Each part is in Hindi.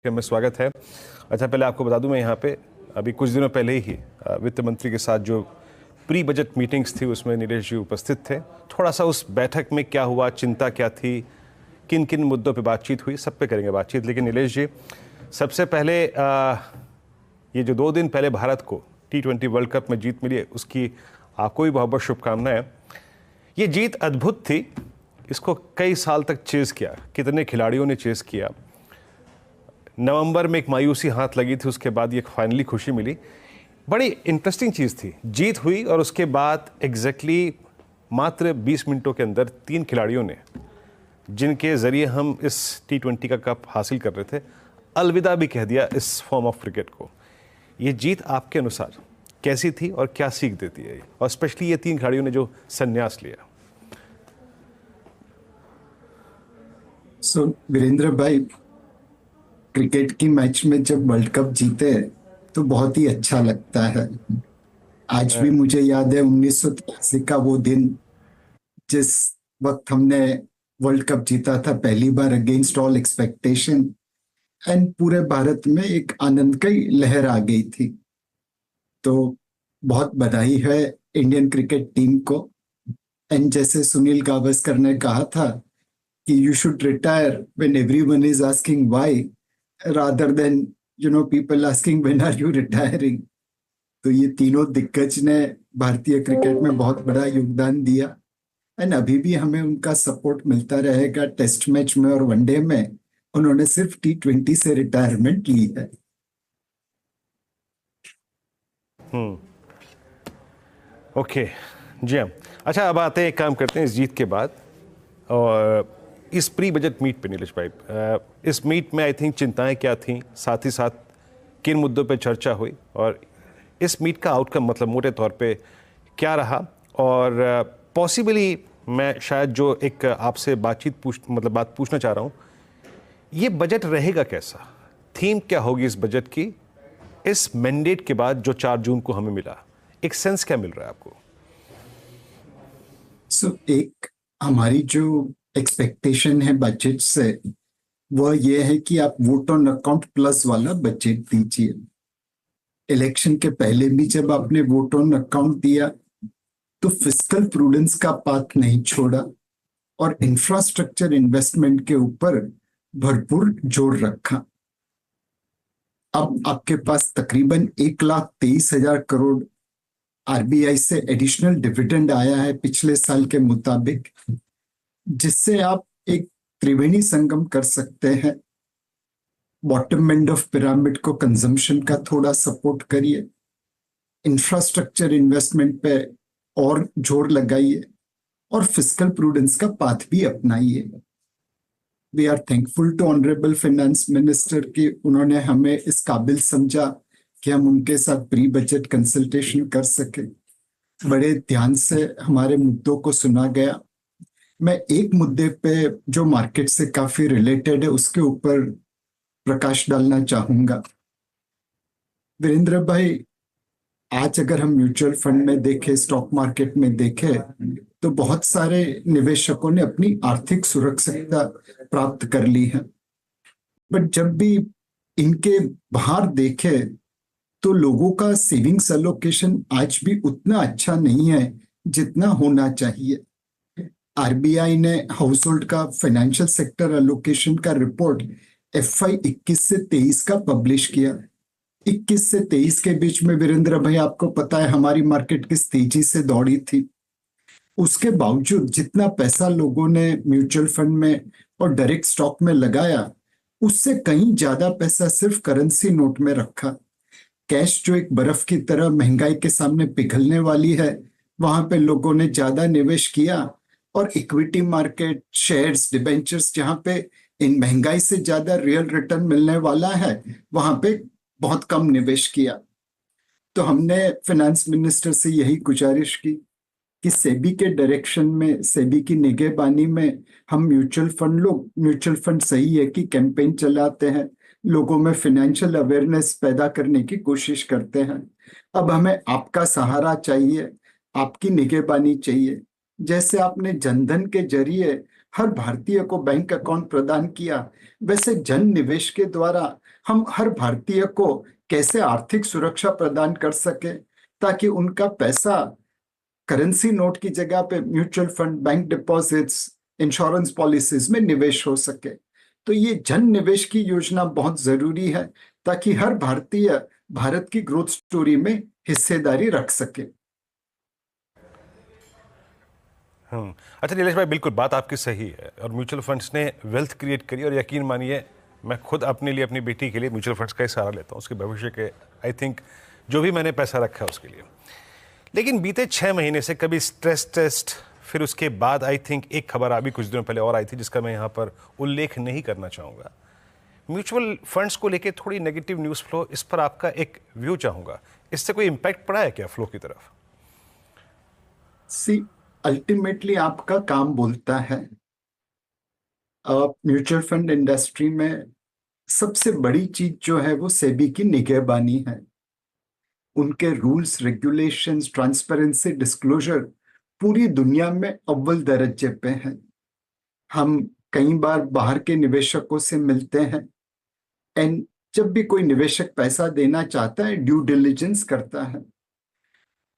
में स्वागत है। अच्छा, पहले आपको बता दूं, मैं यहाँ पे अभी कुछ दिनों पहले ही वित्त मंत्री के साथ जो प्री बजट मीटिंग्स थी उसमें नीलेश जी उपस्थित थे। थोड़ा सा उस बैठक में क्या हुआ, चिंता क्या थी, किन किन मुद्दों पे बातचीत हुई, सब पे करेंगे बातचीत। लेकिन नीलेश जी, सबसे पहले ये जो 2 दिन पहले भारत को T20 वर्ल्ड कप में जीत मिली है, उसकी आपको भी बहुत बहुत शुभकामनाएं। ये जीत अद्भुत थी, इसको कई साल तक चेज़ किया, कितने खिलाड़ियों ने चेज़ किया। नवंबर में एक मायूसी हाथ लगी थी, उसके बाद ये फाइनली खुशी मिली। बड़ी इंटरेस्टिंग चीज़ थी, जीत हुई और उसके बाद एग्जैक्टली मात्र 20 मिनटों के अंदर 3 खिलाड़ियों ने, जिनके ज़रिए हम इस T20 का कप हासिल कर रहे थे, अलविदा भी कह दिया इस फॉर्म ऑफ क्रिकेट को। ये जीत आपके अनुसार कैसी थी और क्या सीख देती है, और स्पेशली ये 3 खिलाड़ियों ने जो संन्यास लिया? वीरेंद्र भाई, क्रिकेट की मैच में जब वर्ल्ड कप जीते तो बहुत ही अच्छा लगता है। आज भी मुझे याद है 1983 का वो दिन, जिस वक्त हमने वर्ल्ड कप जीता था पहली बार अगेंस्ट ऑल एक्सपेक्टेशन, एंड पूरे भारत में एक आनंद की लहर आ गई थी। तो बहुत बधाई है इंडियन क्रिकेट टीम को। एंड जैसे सुनील गावस्कर ने कहा था कि you should retire when everyone is asking why, rather than people asking when are you retiring। तो ये तीनों दिग्गज ने भारतीय क्रिकेट में बहुत बड़ा योगदान दिया, एंड अभी भी हमें उनका सपोर्ट मिलता रहेगा। टेस्ट मैच में और वनडे में उन्होंने सिर्फ T20 से रिटायरमेंट ली है। ओके जी हाँ। अच्छा, अब आते हैं, एक काम करते हैं इस जीत के बाद और इस प्री बजट मीट पे नीलेश भाई, इस मीट में आई थिंक चिंताएं क्या थीं, साथ ही साथ किन मुद्दों पे चर्चा हुई, और इस मीट का आउटकम मतलब मोटे तौर पे क्या रहा, और पॉसिबली मैं शायद जो एक आपसे बात पूछना चाह रहा हूँ, ये बजट रहेगा कैसा, थीम क्या होगी इस बजट की, इस मैंडेट के बाद जो 4 जून को हमें मिला, एक सेंस क्या मिल रहा है आपको? एक हमारी जो एक्सपेक्टेशन है बजट से, वह यह है कि आप वोट ऑन अकाउंट प्लस वाला बजट दीजिए। इलेक्शन के पहले भी जब आपने वोट ऑन अकाउंट दिया तो फिस्कल प्रूडेंस का पाथ नहीं छोड़ा और इंफ्रास्ट्रक्चर इन्वेस्टमेंट के ऊपर भरपूर जोर रखा। अब आपके पास तकरीबन 1,23,000 करोड़ आरबीआई से एडिशनल डिविडेंड आया है पिछले साल के मुताबिक, जिससे आप एक त्रिवेणी संगम कर सकते हैं। बॉटम एंड ऑफ पिरामिड को कंजम्पशन का थोड़ा सपोर्ट करिए, इंफ्रास्ट्रक्चर इन्वेस्टमेंट पे और जोर लगाइए और फिस्कल प्रूडेंस का पाथ भी अपनाइए। We are thankful to honourable finance minister कि उन्होंने हमें इस काबिल समझा कि हम उनके साथ प्री बजट कंसल्टेशन कर सके। बड़े ध्यान से हमारे मुद्दों को सुना गया। मैं एक मुद्दे पे जो मार्केट से काफी रिलेटेड है उसके ऊपर प्रकाश डालना चाहूंगा। वीरेंद्र भाई, आज अगर हम म्यूचुअल फंड में देखें, स्टॉक मार्केट में देखें, तो बहुत सारे निवेशकों ने अपनी आर्थिक सुरक्षितता प्राप्त कर ली है, बट जब भी इनके बाहर देखे तो लोगों का सेविंग्स एलोकेशन आज भी उतना अच्छा नहीं है जितना होना चाहिए। आरबीआई ने हाउस होल्ड का फाइनेंशियल सेक्टर एलोकेशन का रिपोर्ट FY 21 से 23 का पब्लिश किया। 21 से 23 के बीच में वीरेंद्र भाई, आपको पता है हमारी मार्केट किस तेजी से दौड़ी थी। उसके बावजूद जितना पैसा लोगों ने म्यूचुअल फंड में और डायरेक्ट स्टॉक में लगाया, उससे कहीं ज्यादा पैसा सिर्फ करेंसी नोट में रखा। कैश जो एक बर्फ की तरह महंगाई के सामने पिघलने वाली है, वहां पे लोगों ने ज्यादा निवेश किया, और इक्विटी मार्केट, शेयर्स, डिबेंचर्स, जहां पे इन महंगाई से ज्यादा रियल रिटर्न मिलने वाला है, वहां पे बहुत कम निवेश किया। तो हमने फाइनेंस मिनिस्टर से यही गुजारिश की कि सेबी के डायरेक्शन में, सेबी की निगहबानी में हम म्यूचुअल फंड सही है कि कैंपेन चलाते हैं, लोगों में फाइनेंशियल अवेयरनेस पैदा करने की कोशिश करते हैं। अब हमें आपका सहारा चाहिए, आपकी निगहबानी चाहिए। जैसे आपने जनधन के जरिए हर भारतीय को बैंक अकाउंट प्रदान किया, वैसे जन निवेश के द्वारा हम हर भारतीय को कैसे आर्थिक सुरक्षा प्रदान कर सके ताकि उनका पैसा करेंसी नोट की जगह पे mutual fund, bank deposits, insurance policies में निवेश हो सके। तो ये जन निवेश की योजना बहुत जरूरी है ताकि हर भारतीय भारत की ग्रोथ स्टोरी में हिस्सेदारी रख सके। अच्छा नीलेश भाई, बिल्कुल बात आपकी सही है और म्यूचुअल फंड्स ने वेल्थ क्रिएट करी और यकीन मानिए मैं खुद अपने लिए, अपनी बेटी के लिए म्यूचुअल फंड्स का ही सहारा लेता हूँ उसके भविष्य के। आई थिंक जो भी मैंने पैसा रखा है उसके लिए। लेकिन बीते 6 महीने से कभी स्ट्रेस टेस्ट, फिर उसके बाद आई थिंक एक खबर अभी कुछ दिनों पहले और आई थी जिसका मैं यहाँ पर उल्लेख नहीं करना चाहूँगा। म्यूचुअल फंड्स को लेके थोड़ी नेगेटिव न्यूज़ फ्लो, इस पर आपका एक व्यू चाहूँगा। इससे कोई इम्पैक्ट पड़ा है क्या फ्लो की तरफ? सी, अल्टीमेटली आपका काम बोलता है। म्यूचुअल फंड इंडस्ट्री में सबसे बड़ी चीज जो है वो सेबी की निगहबानी है। उनके रूल्स, रेगुलेशंस, ट्रांसपेरेंसी, डिस्क्लोजर पूरी दुनिया में अव्वल दर्जे पे हैं। हम कई बार बाहर के निवेशकों से मिलते हैं एंड जब भी कोई निवेशक पैसा देना चाहता है ड्यू डिलिजेंस करता है।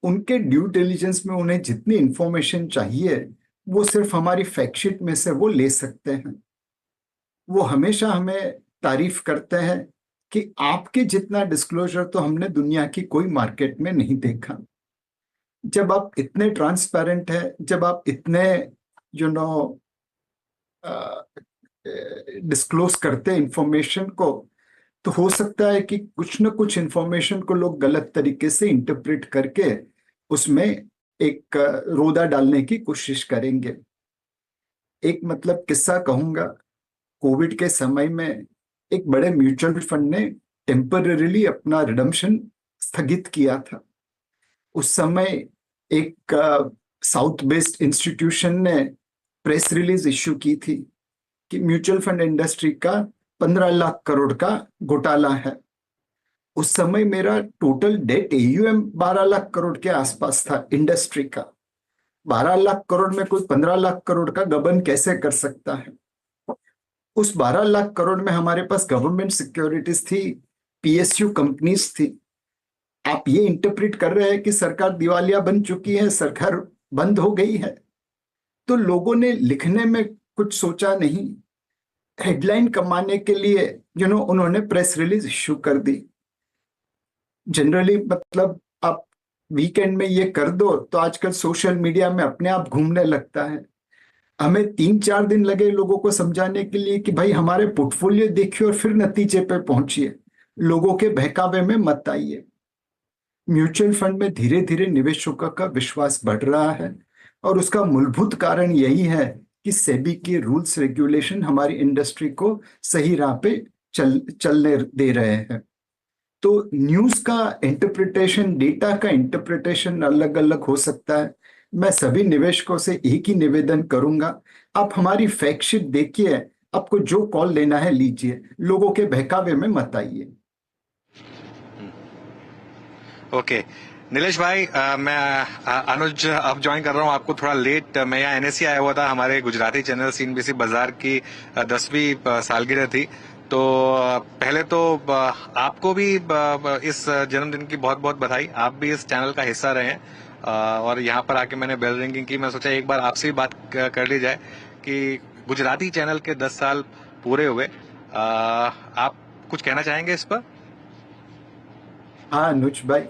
उनके ड्यू डिलिजेंस में उन्हें जितनी इंफॉर्मेशन चाहिए वो सिर्फ हमारी फैक्टशीट में से वो ले सकते हैं। वो हमेशा हमें तारीफ करते हैं कि आपके जितना डिस्क्लोजर तो हमने दुनिया की कोई मार्केट में नहीं देखा। जब आप इतने ट्रांसपेरेंट है, जब आप इतने यू नो डिस्क्लोज करते इंफॉर्मेशन को, तो हो सकता है कि कुछ न कुछ इंफॉर्मेशन को लोग गलत तरीके से इंटरप्रेट करके उसमें एक रोदा डालने की कोशिश करेंगे। एक मतलब किस्सा कहूंगा। कोविड के समय में एक बड़े म्यूचुअल फंड ने टेम्पररीली अपना रिडम्पशन स्थगित किया था। उस समय एक साउथ बेस्ड इंस्टीट्यूशन ने प्रेस रिलीज इश्यू की थी कि म्यूचुअल फंड इंडस्ट्री का 15 लाख करोड़ का घोटाला है। उस समय मेरा total date AUM 12 lakh crore के आसपास था इंडस्ट्री का। 12 लाख करोड़ में कोई 15 लाख करोड़ का गबन कैसे कर सकता है? उस 12 लाख करोड़ में हमारे पास गवर्नमेंट सिक्योरिटीज थी, पीएसयू कंपनीज थी। आप ये इंटरप्रेट कर रहे हैं कि सरकार दिवालिया बन चुकी है, सरकार बंद हो गई है। तो लोगों ने लिखने में कुछ सोचा नहीं, हेडलाइन कमाने के लिए उन्होंने प्रेस रिलीज इश्यू कर दी। जनरली मतलब आप वीकेंड में ये कर दो तो आजकल सोशल मीडिया में अपने आप घूमने लगता है। हमें 3-4 दिन लगे लोगों को समझाने के लिए कि भाई हमारे पोर्टफोलियो देखिए और फिर नतीजे पे पहुंचिए, लोगों के बहकावे में मत आइए। म्यूचुअल फंड में धीरे धीरे निवेशकों का विश्वास बढ़ रहा है और उसका मूलभूत कारण यही है कि सेबी के रूल्स रेगुलेशन हमारी इंडस्ट्री को सही राह पे चलने दे रहे हैं। तो न्यूज का इंटरप्रिटेशन, डेटा का इंटरप्रिटेशन अलग अलग हो सकता है। मैं सभी निवेशकों से एक ही निवेदन करूंगा, आप हमारी फैक्टशीट देखिए, आपको जो कॉल लेना है लीजिए, लोगों के बहकावे में मत आइए। ओके नीलेश भाई, मैं अनुज अब ज्वाइन कर रहा हूँ आपको थोड़ा लेट। मैं यहाँ एनएससी आया हुआ था, हमारे गुजराती चैनल सीएनबीसी बाजार की 10वीं सालगिरह थी। तो पहले तो आपको भी इस जन्मदिन की बहुत बहुत बधाई। आप भी इस चैनल का हिस्सा रहे हैं और यहाँ पर आके मैंने बेल रिंगिंग की। मैं सोचा एक बार आपसे भी बात कर ली जाए कि गुजराती चैनल के 10 साल पूरे हुए, आप कुछ कहना चाहेंगे इस पर? हाँ अनुज भाई,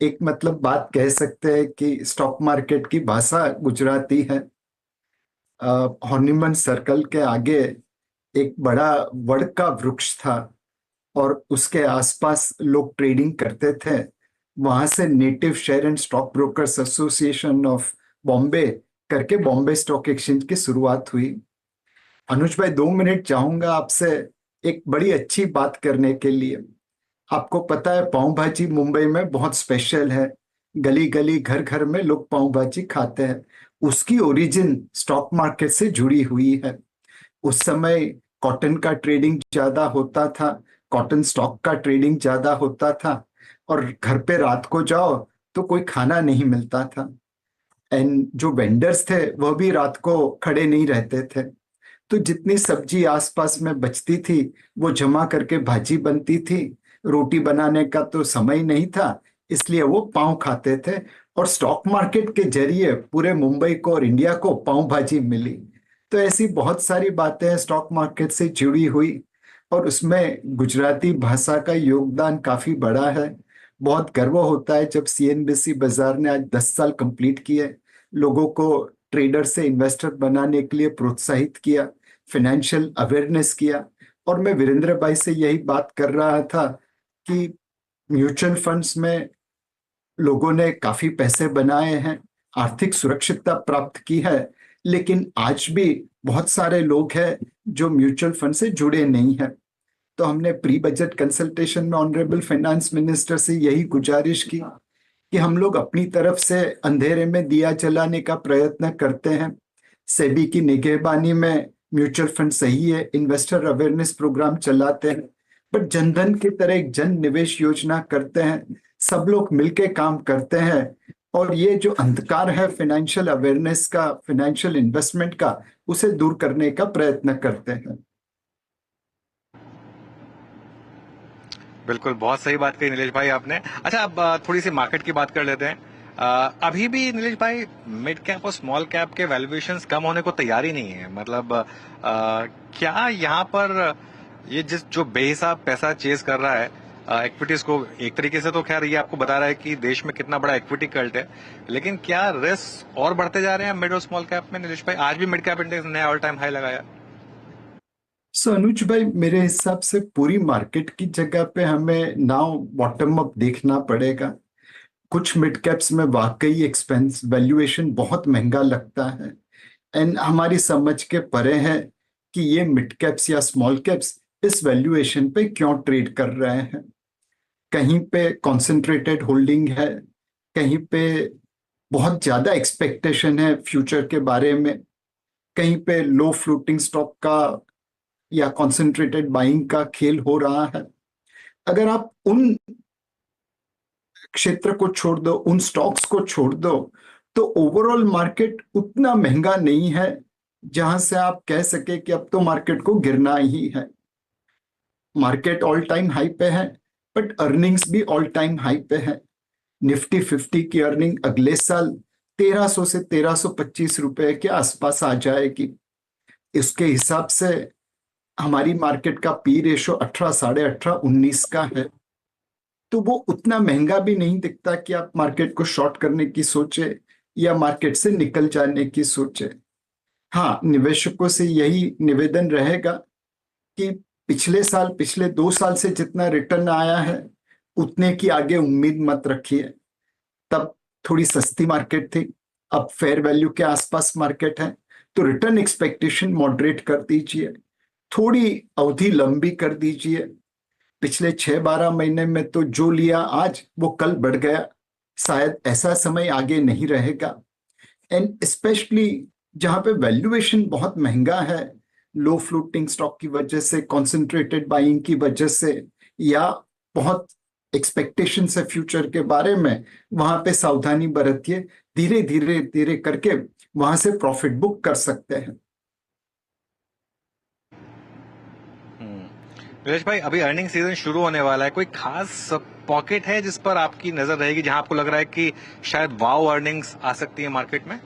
एक मतलब बात कह सकते हैं कि स्टॉक मार्केट की भाषा गुजराती है। हॉर्निमन सर्कल के आगे एक बड़ा वड का वृक्ष था और उसके आसपास लोग ट्रेडिंग करते थे। वहां से native share and stock brokers association of Bombay करके बॉम्बे स्टॉक एक्सचेंज की शुरुआत हुई। अनुज भाई 2 मिनट चाहूंगा आपसे एक बड़ी अच्छी बात करने के लिए। आपको पता है पाव भाजी मुंबई में बहुत स्पेशल है, गली गली घर घर में लोग पाव भाजी खाते हैं। उसकी ओरिजिन स्टॉक मार्केट से जुड़ी हुई है। उस समय कॉटन का ट्रेडिंग ज्यादा होता था, कॉटन स्टॉक का ट्रेडिंग ज्यादा होता था और घर पे रात को जाओ तो कोई खाना नहीं मिलता था। एंड जो वेंडर्स थे वह भी रात को खड़े नहीं रहते थे। तो जितनी सब्जी आसपास में बचती थी वो जमा करके भाजी बनती थी। रोटी बनाने का तो समय नहीं था, इसलिए वो पाव खाते थे। और स्टॉक मार्केट के जरिए पूरे मुंबई को और इंडिया को पाव भाजी मिली। तो ऐसी बहुत सारी बातें हैं स्टॉक मार्केट से जुड़ी हुई, और उसमें गुजराती भाषा का योगदान काफी बड़ा है। बहुत गर्व होता है जब सीएनबीसी बाजार ने आज 10 साल कंप्लीट किए, लोगों को ट्रेडर से इन्वेस्टर बनाने के लिए प्रोत्साहित किया, फाइनेंशियल अवेयरनेस किया। और मैं वीरेंद्र भाई से यही बात कर रहा था कि म्यूचुअल फंड्स में लोगों ने काफी पैसे बनाए हैं, आर्थिक सुरक्षितता प्राप्त की है, लेकिन आज भी बहुत सारे लोग हैं जो म्यूचुअल फंड से जुड़े नहीं हैं। तो हमने प्री बजट कंसल्टेशन में ऑनरेबल फाइनेंस मिनिस्टर से यही गुजारिश की कि हम लोग अपनी तरफ से अंधेरे में दिया जलाने का प्रयत्न करते हैं। सेबी की निगहबानी में म्यूचुअल फंड सही है, इन्वेस्टर अवेयरनेस प्रोग्राम चलाते हैं, बट जनधन की तरह एक जन निवेश योजना करते हैं, सब लोग मिलके काम करते हैं। और ये जो अंधकार है फाइनेंशियल अवेयरनेस का, फाइनेंशियल इन्वेस्टमेंट का, उसे दूर करने का प्रयत्न करते हैं। बिल्कुल, बहुत सही बात कही नीलेश भाई आपने। अच्छा, अब थोड़ी सी मार्केट की बात कर लेते हैं। अभी भी नीलेश भाई मिड कैप और स्मॉल कैप के वैल्यूएशंस कम होने को तैयार ही नहीं है। मतलब क्या यहाँ पर ये जो बेहिसाब पैसा चेज कर रहा है इक्विटीज को, एक तरीके से तो खैर ये आपको बता रहा है कि देश में कितना बड़ा इक्विटी कल्ट है, लेकिन क्या रिस्क और बढ़ते जा रहे हैं मिड और स्मॉल कैप में नीलेश भाई? आज भी मिड कैप इंडेक्स ने ऑल टाइम हाई लगाया। अनुज भाई, मेरे हिसाब से पूरी मार्केट की जगह पे हमें नाउ बॉटम अप देखना पड़ेगा। कुछ मिड कैप्स में वाकई एक्सपेंस वैल्यूएशन बहुत महंगा लगता है, एंड हमारी समझ के परे है कि ये मिड कैप्स या स्मॉल कैप्स इस वैल्यूएशन पे क्यों ट्रेड कर रहे हैं। कहीं पे कॉन्सेंट्रेटेड होल्डिंग है, कहीं पे बहुत ज्यादा एक्सपेक्टेशन है फ्यूचर के बारे में, कहीं पे लो फ्लोटिंग स्टॉक का या कॉन्सेंट्रेटेड बाइंग का खेल हो रहा है। अगर आप उन क्षेत्र को छोड़ दो, उन स्टॉक्स को छोड़ दो, तो ओवरऑल मार्केट उतना महंगा नहीं है जहां से आप कह सके कि अब तो मार्केट को गिरना ही है। मार्केट ऑल टाइम हाई पे है, बट अर्निंग्स भी ऑल टाइम हाई पे है। निफ्टी 50 की अर्निंग अगले साल 1300 से 1325 रुपए के आसपास आ जाएगी। इसके हिसाब से हमारी मार्केट का पी रेशो 18, 18.5, 19 का है। तो वो उतना महंगा भी नहीं दिखता कि आप मार्केट को शॉर्ट करने की सोचे या मार्केट से निकल जाने की सोचे। हाँ, निवेशकों से यही निवेदन रहेगा कि पिछले साल, पिछले 2 साल से जितना रिटर्न आया है उतने की आगे उम्मीद मत रखिए। तब थोड़ी सस्ती मार्केट थी, अब फेयर वैल्यू के आसपास मार्केट है, तो रिटर्न एक्सपेक्टेशन मॉडरेट कर दीजिए, थोड़ी अवधि लंबी कर दीजिए। पिछले 6-12 महीने में तो जो लिया आज वो कल बढ़ गया, शायद ऐसा समय आगे नहीं रहेगा। एंड स्पेशली जहां पे वैल्यूएशन बहुत महंगा है, लो फ्लोटिंग स्टॉक की वजह से, कॉन्सेंट्रेटेड बाइंग की वजह से, या बहुत एक्सपेक्टेशन है फ्यूचर के बारे में, वहां पे सावधानी बरतिए। धीरे धीरे धीरे करके वहां से प्रॉफिट बुक कर सकते हैं। नीलेश भाई, अभी अर्निंग सीजन शुरू होने वाला है, कोई खास पॉकेट है जिस पर आपकी नजर रहेगी जहां आपको लग रहा है कि शायद वाओ अर्निंग्स आ सकती है मार्केट में?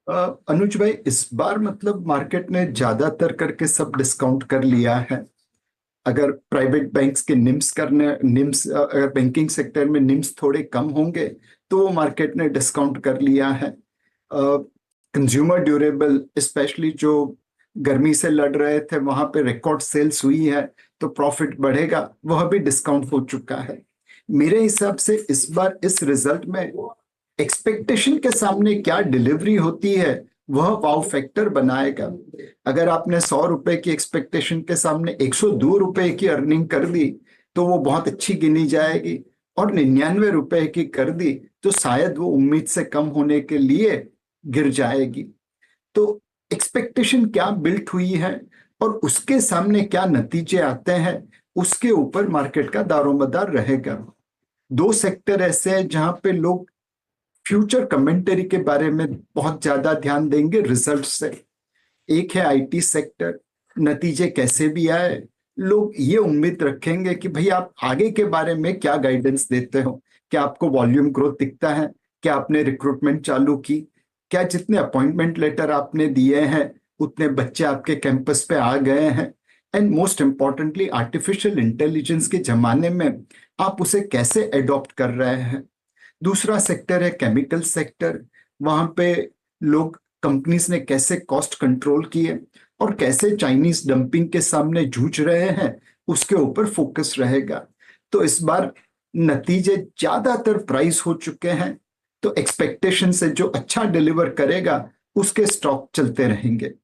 अनुज भाई, इस बार मतलब मार्केट ने ज्यादातर करके सब डिस्काउंट कर लिया है। अगर प्राइवेट बैंक्स के निम्स अगर बैंकिंग सेक्टर में निम्स थोड़े कम होंगे तो वो मार्केट ने डिस्काउंट कर लिया है। कंज्यूमर ड्यूरेबल, स्पेशली जो गर्मी से लड़ रहे थे, वहां पे रिकॉर्ड सेल्स हुई है, तो प्रॉफिट बढ़ेगा, वह भी डिस्काउंट हो चुका है। मेरे हिसाब से इस बार इस रिजल्ट में एक्सपेक्टेशन के सामने क्या डिलीवरी होती है वह वाव फैक्टर बनाएगा। अगर आपने 100 रुपए की एक्सपेक्टेशन के सामने 102 रुपए की अर्निंग कर दी तो वो बहुत अच्छी गिनी जाएगी, और 99 रुपए की कर दी तो शायद वो उम्मीद से कम होने के लिए गिर जाएगी। तो एक्सपेक्टेशन क्या बिल्ट हुई है और उसके सामने क्या नतीजे आते हैं, उसके ऊपर मार्केट का दारोमदार रहेगा। 2 सेक्टर ऐसे हैं जहां पे लोग फ्यूचर कमेंटरी के बारे में बहुत ज्यादा ध्यान देंगे रिजल्ट से। एक है आईटी सेक्टर, नतीजे कैसे भी आए लोग ये उम्मीद रखेंगे कि भाई आप आगे के बारे में क्या गाइडेंस देते हो, क्या आपको वॉल्यूम ग्रोथ दिखता है, क्या आपने रिक्रूटमेंट चालू की, क्या जितने अपॉइंटमेंट लेटर आपने दिए हैं उतने बच्चे आपके कैंपस पे आ गए हैं, and most importantly artificial intelligence के जमाने में आप उसे कैसे एडॉप्ट कर रहे हैं। दूसरा सेक्टर है केमिकल सेक्टर, वहां पे लोग कंपनीज ने कैसे कॉस्ट कंट्रोल किए और कैसे चाइनीज डंपिंग के सामने जूझ रहे हैं, उसके ऊपर फोकस रहेगा। तो इस बार नतीजे ज्यादातर प्राइस हो चुके हैं, तो एक्सपेक्टेशन से जो अच्छा डिलीवर करेगा उसके स्टॉक चलते रहेंगे।